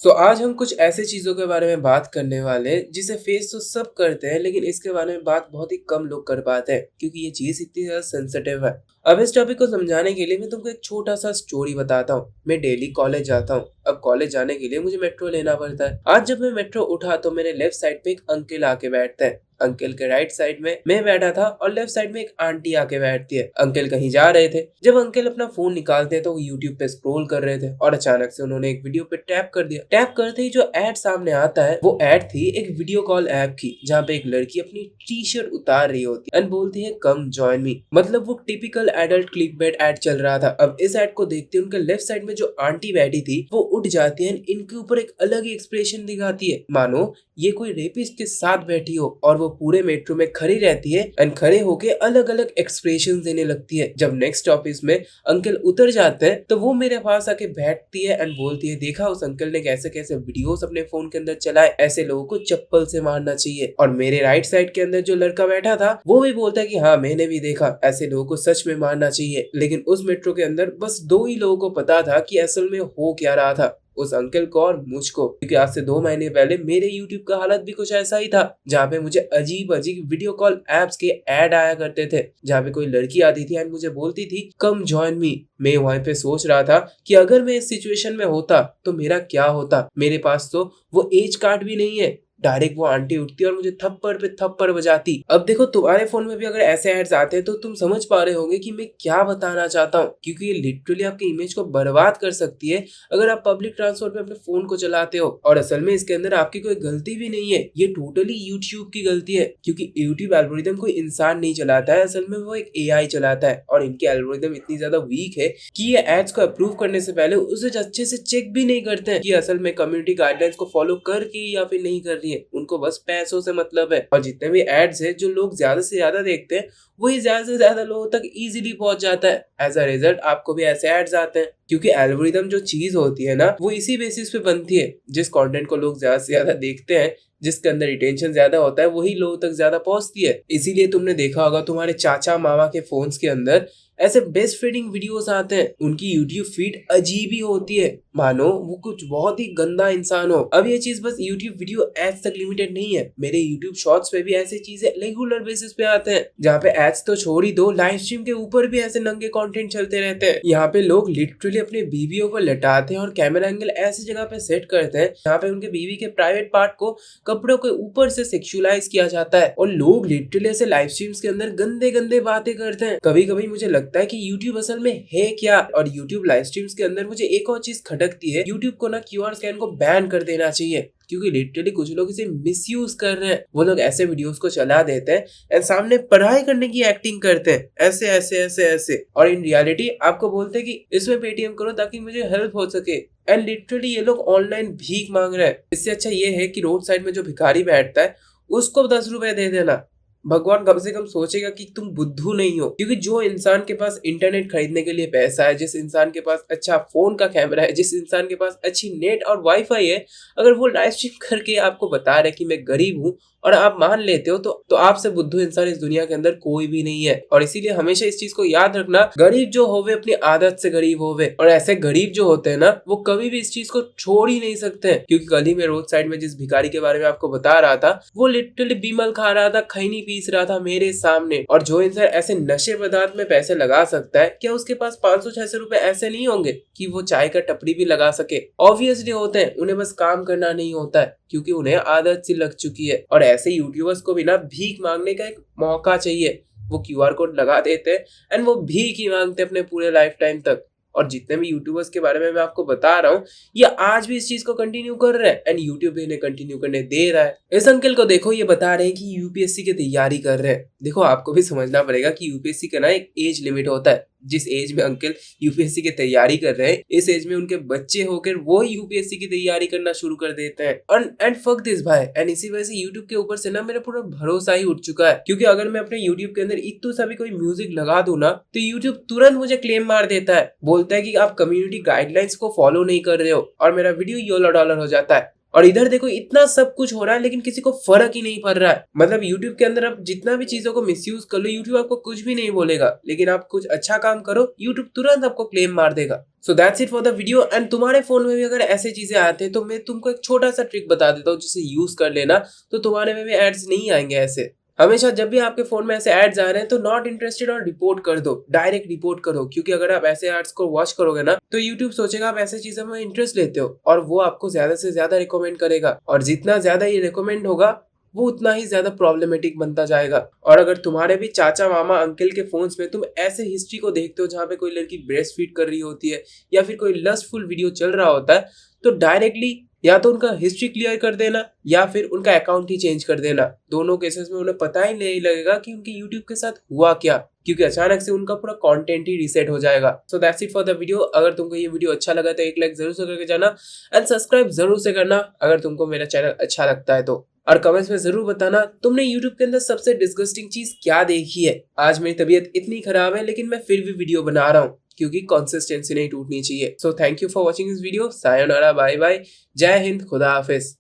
आज हम कुछ ऐसे चीज़ों के बारे में बात करने वाले हैं जिसे फेस तो सब करते हैं, लेकिन इसके बारे में बात बहुत ही कम लोग कर पाते हैं क्योंकि ये चीज़ इतनी ज़्यादा सेंसिटिव है। अब इस टॉपिक को समझाने के लिए मैं तुमको एक छोटा सा स्टोरी बताता हूँ। मैं डेली कॉलेज जाता हूँ। अब कॉलेज जाने के लिए मुझे मेट्रो लेना पड़ता है। आज जब मैं मेट्रो उठा तो मेरे लेफ्ट साइड पे एक अंकल आके बैठते हैं। अंकल के राइट साइड में मैं बैठा था और लेफ्ट साइड में एक आंटी आके बैठती है। अंकल कहीं जा रहे थे। जब अंकल अपना फोन निकालते हैं तो वो यूट्यूब पे स्क्रॉल कर रहे थे और अचानक से उन्होंने एक वीडियो पे टैप कर दिया। टैप करते ही जो एड सामने आता है वो एड थी एक वीडियो कॉल ऐप की, जहाँ पे एक लड़की अपनी टी शर्ट उतार रही होती है एंड बोलती है कम जॉइन मी। मतलब वो टिपिकल एडल्ट क्लिकबेट एड चल रहा था। अब इस एड को देखते उनके लेफ्ट साइड में जो आंटी बैठी थी वो उठ जाती है, इनके ऊपर एक अलग ही एक्सप्रेशन दिखाती है, मानो ये कोई रेपिस्ट के साथ बैठी हो, और वो पूरे मेट्रो में खड़ी रहती है एंड खड़े होके अलग अलग एक्सप्रेशन देने लगती है। जब नेक्स्ट ऑफिस में अंकल उतर जाते हैं तो वो मेरे पास आके बैठती है एंड बोलती है देखा उस अंकल ने कैसे कैसे वीडियोस अपने फोन के अंदर चलाए, ऐसे लोगों को चप्पल से मारना चाहिए। और मेरे राइट साइड के अंदर जो लड़का बैठा था वो भी बोलता है कि हाँ मैंने भी देखा, ऐसे लोगों को सच में मारना चाहिए। लेकिन उस मेट्रो के अंदर बस दो ही लोगों को पता था कि असल में हो क्या रहा था, उस अंकल को और मुझको, क्योंकि आज से 2 महीने पहले मेरे YouTube का हालत भी कुछ ऐसा ही था, जहाँ पे मुझे अजीब अजीब वीडियो कॉल एप्स के ऐड आया करते थे, जहाँ पे कोई लड़की आती थी एंड मुझे बोलती थी कम जॉइन मी। मैं वहीं पे सोच रहा था कि अगर मैं इस सिचुएशन में होता तो मेरा क्या होता। मेरे पास तो वो एज कार्ड भी नहीं है। डायरेक्ट वो आंटी उठती और मुझे थप्पड़ पे थप्पड़ बजाती। अब देखो तुम्हारे फोन में भी अगर ऐसे एड्स आते हैं तो तुम समझ पा रहे होंगे कि मैं क्या बताना चाहता हूँ, क्योंकि ये लिटरली आपकी इमेज को बर्बाद कर सकती है अगर आप पब्लिक ट्रांसपोर्ट में अपने फोन को चलाते हो। और असल में इसके अंदर आपकी कोई गलती भी नहीं है, ये टोटली यूट्यूब की गलती है, क्योंकि यूट्यूब एल्गोरिदम कोई इंसान नहीं चलाता है, असल में वो एक एआई चलाता है। और इनकी एल्गोरिदम इतनी ज्यादा वीक है कि ये एड्स को अप्रूव करने से पहले उसे अच्छे से चेक भी नहीं करते हैं कि असल में कम्युनिटी गाइडलाइंस को फॉलो कर रही या फिर नहीं कर रही है। उनको बस पैसों से मतलब है। और जितने भी एड्स है जो लोग ज्यादा से ज्यादा देखते हैं वही ज्यादा से ज्यादा लोगों तक इजीली पहुंच जाता है। एज अ रिजल्ट आपको भी ऐसे एड्स आते हैं, क्योंकि एल्गोरिदम जो चीज होती है ना वो इसी बेसिस पे बनती है। जिस कंटेंट को लोग ज्यादा से ज्यादा देखते हैं, जिसके अंदर रिटेंशन ज्यादा होता है, वही लोगों तक ज्यादा पहुंचती है। इसीलिए तुमने देखा होगा तुम्हारे चाचा मामा के फोन्स के अंदर ऐसे बेस्ट फ्रेंडिंग वीडियोस आते हैं। उनकी यूट्यूब फीड अजीब ही होती है, मानो वो कुछ बहुत ही गंदा इंसान हो। अब ये चीज बस यूट्यूब वीडियो एड्स तक लिमिटेड नहीं है, मेरे यूट्यूब शॉर्ट्स पे भी ऐसी चीजें रेगुलर बेसिस पे आते हैं, जहाँ पे एड्स तो छोड़ ही दो, लाइव स्ट्रीम के ऊपर भी ऐसे नंगे कंटेंट चलते रहते हैं। यहाँ पे लोग लिटरली अपनी बीवियों को लटाते हैं और कैमरा एंगल ऐसी जगह पे सेट करते हैं जहाँ पे उनके बीवी के प्राइवेट पार्ट को कपड़ों के ऊपर से सेक्सुअलाइज किया जाता है। और लोग लिटरली ऐसे लाइव स्ट्रीम्स के अंदर गंदे गंदे बातें करते हैं। कभी कभी मुझे लगता है कि YouTube असल में है क्या। और YouTube लाइव स्ट्रीम्स के अंदर मुझे एक और चीज खटकती है, YouTube को ना QR स्कैन को बैन कर देना चाहिए, क्योंकि लिटरली कुछ लोग इसे मिसयूज कर रहे हैं। वो लोग ऐसे वीडियोस को चला देते हैं एंड सामने पढ़ाई करने की एक्टिंग करते हैं, ऐसे ऐसे ऐसे ऐसे, और इन रियलिटी आपको बोलते हैं कि इसमें पेटीएम करो ताकि मुझे हेल्प हो सके। एंड लिटरली ये लोग ऑनलाइन भीख मांग रहे हैं। इससे अच्छा ये है कि रोड साइड में जो भिखारी बैठता है उसको 10 रुपए दे देना। भगवान कम से कम सोचेगा कि तुम बुद्धू नहीं हो, क्योंकि जो इंसान के पास इंटरनेट खरीदने के लिए पैसा है, जिस इंसान के पास अच्छा फोन का कैमरा है, जिस इंसान के पास अच्छी नेट और वाईफाई है, अगर वो लाइव स्ट्रीम करके आपको बता रहे कि मैं गरीब हूँ और आप मान लेते हो तो आपसे बुद्धू इंसान इस दुनिया के अंदर कोई भी नहीं है। और इसीलिए हमेशा इस चीज को याद रखना, गरीब जो होवे अपनी आदत से गरीब होवे, और ऐसे गरीब जो होते हैं ना वो कभी भी इस चीज को छोड़ ही नहीं सकते हैं। क्योंकि कल ही मैं रोड साइड में जिस भिखारी के बारे में आपको बता रहा था वो लिटरली बीमल खा रहा था, खैनी पीस रहा था मेरे सामने। और जो इंसान ऐसे नशे पदार्थ में पैसे लगा सकता है, क्या उसके पास 500-600 रुपए ऐसे नहीं होंगे कि वो चाय का टपरी भी लगा सके? ऑब्वियसली होते हैं, उन्हें बस काम करना नहीं होता है, क्योंकि उन्हें आदत सी लग चुकी है। और ऐसे यूट्यूबर्स को भी ना भीख मांगने का एक मौका चाहिए। वो क्यूआर कोड लगा देते हैं एंड वो भीख ही मांगते अपने पूरे लाइफ टाइम तक। और जितने भी यूट्यूबर्स के बारे में मैं आपको बता रहा हूँ, ये आज भी इस चीज को कंटिन्यू कर रहे हैं एंड यूट्यूब भी इन्हें कंटिन्यू करने दे रहा है। इस अंकल को देखो, ये बता रहे हैं कि यूपीएससी की तैयारी कर रहे हैं। देखो आपको भी समझना पड़ेगा कि यूपीएससी का ना एक एज लिमिट होता है। जिस एज में अंकल यूपीएससी की तैयारी कर रहे हैं, इस एज में उनके बच्चे होकर वो यूपीएससी की तैयारी करना शुरू कर देते हैं। एंड फक दिस भाई। एंड इसी वजह से यूट्यूब के ऊपर से ना मेरा पूरा भरोसा ही उठ चुका है, क्योंकि अगर मैं अपने यूट्यूब के अंदर इतू सा भी कोई म्यूजिक लगा दूं ना तो यूट्यूब तुरंत मुझे क्लेम मार देता है, बोलता है कि आप कम्युनिटी गाइडलाइंस को फॉलो नहीं कर रहे हो, और मेरा वीडियो $1 हो जाता है। और इधर देखो इतना सब कुछ हो रहा है लेकिन किसी को फर्क ही नहीं पड़ रहा है। मतलब यूट्यूब के अंदर आप जितना भी चीजों को मिसयूज कर लो, यूट्यूब आपको कुछ भी नहीं बोलेगा, लेकिन आप कुछ अच्छा काम करो, यूट्यूब तुरंत आपको क्लेम मार देगा। So that's it for the video. And तुम्हारे फोन में भी अगर ऐसे चीजें आते हैं तो मैं तुमको एक छोटा सा ट्रिक बता देता हूँ, जिसे यूज कर लेना, तो तुम्हारे में भी एड्स नहीं आएंगे ऐसे। हमेशा जब भी आपके फोन में ऐसे एड्स आ रहे हैं तो नॉट इंटरेस्टेड और रिपोर्ट कर दो, डायरेक्ट रिपोर्ट करो। क्योंकि अगर आप ऐसे एड्स को वॉच करोगे ना तो यूट्यूब सोचेगा आप ऐसे चीजों में इंटरेस्ट लेते हो और वो आपको ज्यादा से ज्यादा रिकमेंड करेगा, और जितना ज्यादा ये रिकमेंड होगा वो उतना ही ज्यादा प्रॉब्लमेटिक बनता जाएगा। और अगर तुम्हारे भी चाचा मामा अंकल के फोन्स में तुम ऐसे हिस्ट्री को देखते हो जहाँ पे कोई लड़की ब्रेस्ट फीड कर रही होती है या फिर कोई लस्टफुल वीडियो चल रहा होता है, तो डायरेक्टली या तो उनका हिस्ट्री क्लियर कर देना या फिर उनका अकाउंट ही चेंज कर देना। दोनों केसेस में उन्हें पता ही नहीं लगेगा कि उनके यूट्यूब के साथ हुआ क्या, क्योंकि अचानक से उनका पूरा कंटेंट ही रीसेट हो जाएगा। So that's it for the video. अगर तुमको ये वीडियो अच्छा लगा तो एक लाइक जरूर से करके जाना एंड सब्सक्राइब जरूर से करना अगर तुमको मेरा चैनल अच्छा लगता है तो। और कमेंट्स में जरूर बताना तुमने यूट्यूब के अंदर सबसे डिस्गस्टिंग चीज क्या देखी है। आज मेरी तबीयत इतनी खराब है लेकिन मैं फिर भी वीडियो बना रहा हूँ क्योंकि कंसिस्टेंसी नहीं टूटनी चाहिए। So thank you for watching this video. Sayonara, bye bye, जय हिंद, खुदा हाफिज।